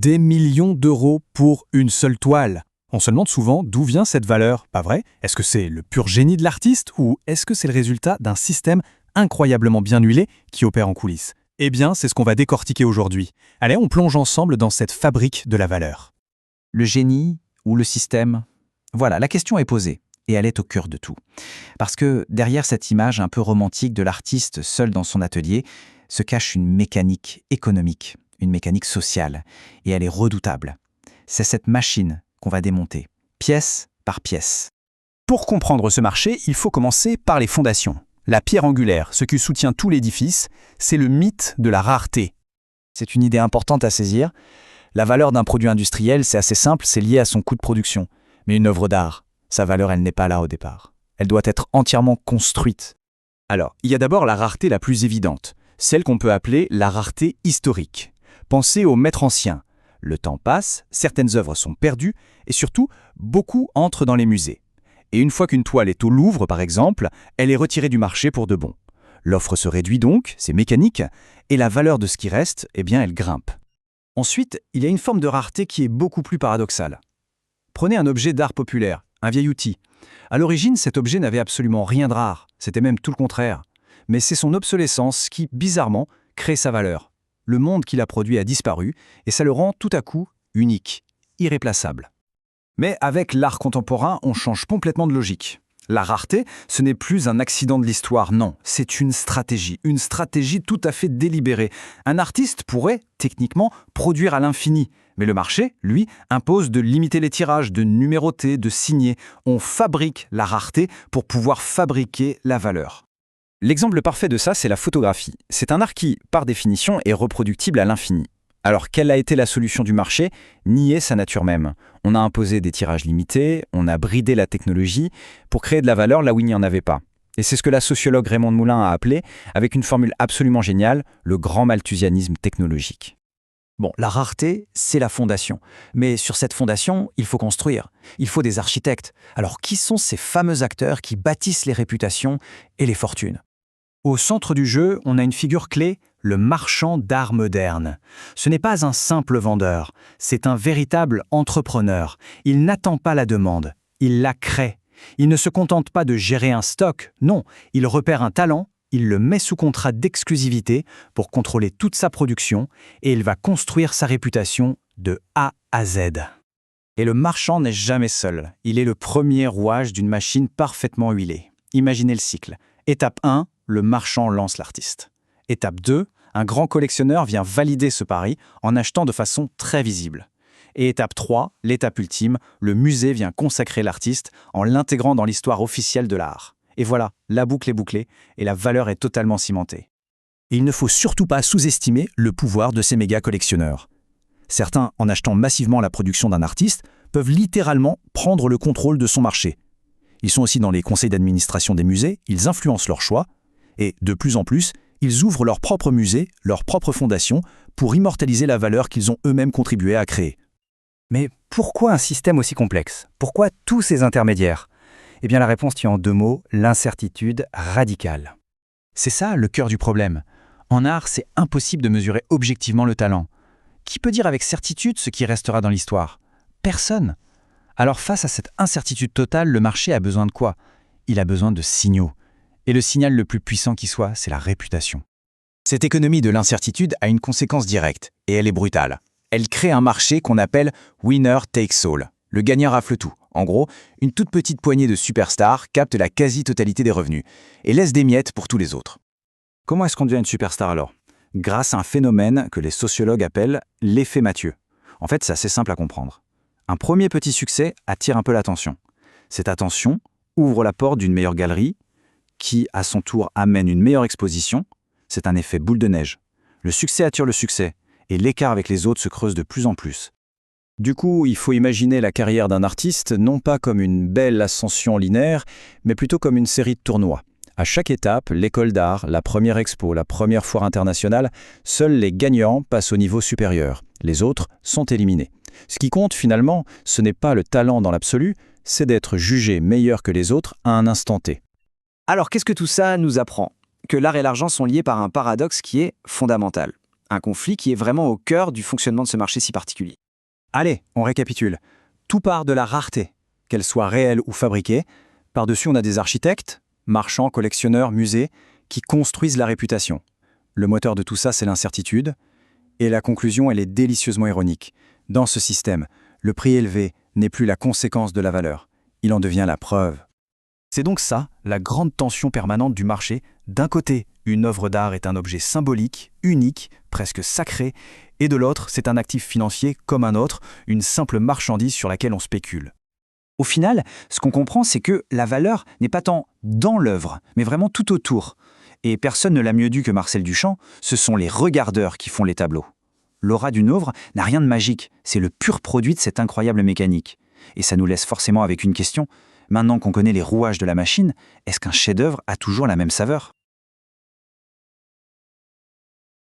Des millions d'euros pour une seule toile. On se demande souvent d'où vient cette valeur, pas vrai? Est-ce que c'est le pur génie de l'artiste ou est-ce que c'est le résultat d'un système incroyablement bien huilé qui opère en coulisses? Eh bien, c'est ce qu'on va décortiquer aujourd'hui. Allez, on plonge ensemble dans cette fabrique de la valeur. Le génie ou le système? Voilà, la question est posée, et elle est au cœur de tout. Parce que derrière cette image un peu romantique de l'artiste seul dans son atelier, se cache une mécanique économique, une mécanique sociale, et elle est redoutable. C'est cette machine qu'on va démonter, pièce par pièce. Pour comprendre ce marché, il faut commencer par les fondations. La pierre angulaire, ce qui soutient tout l'édifice, c'est le mythe de la rareté. C'est une idée importante à saisir. La valeur d'un produit industriel, c'est assez simple, c'est lié à son coût de production. Mais une œuvre d'art, sa valeur, elle n'est pas là au départ. Elle doit être entièrement construite. Alors, il y a d'abord la rareté la plus évidente, celle qu'on peut appeler la rareté historique. Pensez aux maîtres anciens. Le temps passe, certaines œuvres sont perdues, et surtout, beaucoup entrent dans les musées. Et une fois qu'une toile est au Louvre, par exemple, elle est retirée du marché pour de bon. L'offre se réduit donc, c'est mécanique, et la valeur de ce qui reste, eh bien, elle grimpe. Ensuite, il y a une forme de rareté qui est beaucoup plus paradoxale. Prenez un objet d'art populaire, un vieil outil. À l'origine, cet objet n'avait absolument rien de rare, c'était même tout le contraire. Mais c'est son obsolescence qui, bizarrement, crée sa valeur. Le monde qu'il a produit a disparu, et ça le rend tout à coup unique, irréplaçable. Mais avec l'art contemporain, on change complètement de logique. La rareté, ce n'est plus un accident de l'histoire, non, c'est une stratégie tout à fait délibérée. Un artiste pourrait, techniquement, produire à l'infini, mais le marché, lui, impose de limiter les tirages, de numéroter, de signer. On fabrique la rareté pour pouvoir fabriquer la valeur. L'exemple parfait de ça, c'est la photographie. C'est un art qui, par définition, est reproductible à l'infini. Alors, quelle a été la solution du marché? Nier sa nature même. On a imposé des tirages limités, on a bridé la technologie pour créer de la valeur là où il n'y en avait pas. Et c'est ce que la sociologue Raymond Moulin a appelé, avec une formule absolument géniale, le grand malthusianisme technologique. Bon, la rareté, c'est la fondation. Mais sur cette fondation, il faut construire. Il faut des architectes. Alors, qui sont ces fameux acteurs qui bâtissent les réputations et les fortunes? Au centre du jeu, on a une figure clé, le marchand d'art moderne. Ce n'est pas un simple vendeur, c'est un véritable entrepreneur. Il n'attend pas la demande, il la crée. Il ne se contente pas de gérer un stock, non, il repère un talent, il le met sous contrat d'exclusivité pour contrôler toute sa production et il va construire sa réputation de A à Z. Et le marchand n'est jamais seul, il est le premier rouage d'une machine parfaitement huilée. Imaginez le cycle. Étape 1, le marchand lance l'artiste. Étape 2, un grand collectionneur vient valider ce pari en achetant de façon très visible. Et étape 3, l'étape ultime, le musée vient consacrer l'artiste en l'intégrant dans l'histoire officielle de l'art. Et voilà, la boucle est bouclée et la valeur est totalement cimentée. Et il ne faut surtout pas sous-estimer le pouvoir de ces méga collectionneurs. Certains, en achetant massivement la production d'un artiste, peuvent littéralement prendre le contrôle de son marché. Ils sont aussi dans les conseils d'administration des musées, ils influencent leurs choix, et de plus en plus, ils ouvrent leur propre musée, leur propre fondation, pour immortaliser la valeur qu'ils ont eux-mêmes contribué à créer. Mais pourquoi un système aussi complexe? Pourquoi tous ces intermédiaires? Eh bien la réponse tient en 2 mots, l'incertitude radicale. C'est ça le cœur du problème. En art, c'est impossible de mesurer objectivement le talent. Qui peut dire avec certitude ce qui restera dans l'histoire? Personne. Alors face à cette incertitude totale, le marché a besoin de quoi? Il a besoin de signaux. Et le signal le plus puissant qui soit, c'est la réputation. Cette économie de l'incertitude a une conséquence directe, et elle est brutale. Elle crée un marché qu'on appelle « winner takes all ». Le gagnant rafle tout. En gros, une toute petite poignée de superstars capte la quasi-totalité des revenus, et laisse des miettes pour tous les autres. Comment est-ce qu'on devient une superstar alors? Grâce à un phénomène que les sociologues appellent l'effet Mathieu. En fait, c'est assez simple à comprendre. Un premier petit succès attire un peu l'attention. Cette attention ouvre la porte d'une meilleure galerie, qui, à son tour, amène une meilleure exposition. C'est un effet boule de neige. Le succès attire le succès, et l'écart avec les autres se creuse de plus en plus. Du coup, il faut imaginer la carrière d'un artiste non pas comme une belle ascension linéaire, mais plutôt comme une série de tournois. À chaque étape, l'école d'art, la première expo, la première foire internationale, seuls les gagnants passent au niveau supérieur. Les autres sont éliminés. Ce qui compte finalement, ce n'est pas le talent dans l'absolu, c'est d'être jugé meilleur que les autres à un instant T. Alors qu'est-ce que tout ça nous apprend? Que l'art et l'argent sont liés par un paradoxe qui est fondamental. Un conflit qui est vraiment au cœur du fonctionnement de ce marché si particulier. Allez, on récapitule. Tout part de la rareté, qu'elle soit réelle ou fabriquée. Par-dessus, on a des architectes, marchands, collectionneurs, musées, qui construisent la réputation. Le moteur de tout ça, c'est l'incertitude. Et la conclusion, elle est délicieusement ironique. Dans ce système, le prix élevé n'est plus la conséquence de la valeur. Il en devient la preuve. C'est donc ça, la grande tension permanente du marché. D'un côté, une œuvre d'art est un objet symbolique, unique, presque sacré, et de l'autre, c'est un actif financier comme un autre, une simple marchandise sur laquelle on spécule. Au final, ce qu'on comprend, c'est que la valeur n'est pas tant dans l'œuvre, mais vraiment tout autour. Et personne ne l'a mieux dit que Marcel Duchamp, ce sont les regardeurs qui font les tableaux. L'aura d'une œuvre n'a rien de magique, c'est le pur produit de cette incroyable mécanique. Et ça nous laisse forcément avec une question. Maintenant qu'on connaît les rouages de la machine, est-ce qu'un chef-d'œuvre a toujours la même saveur ?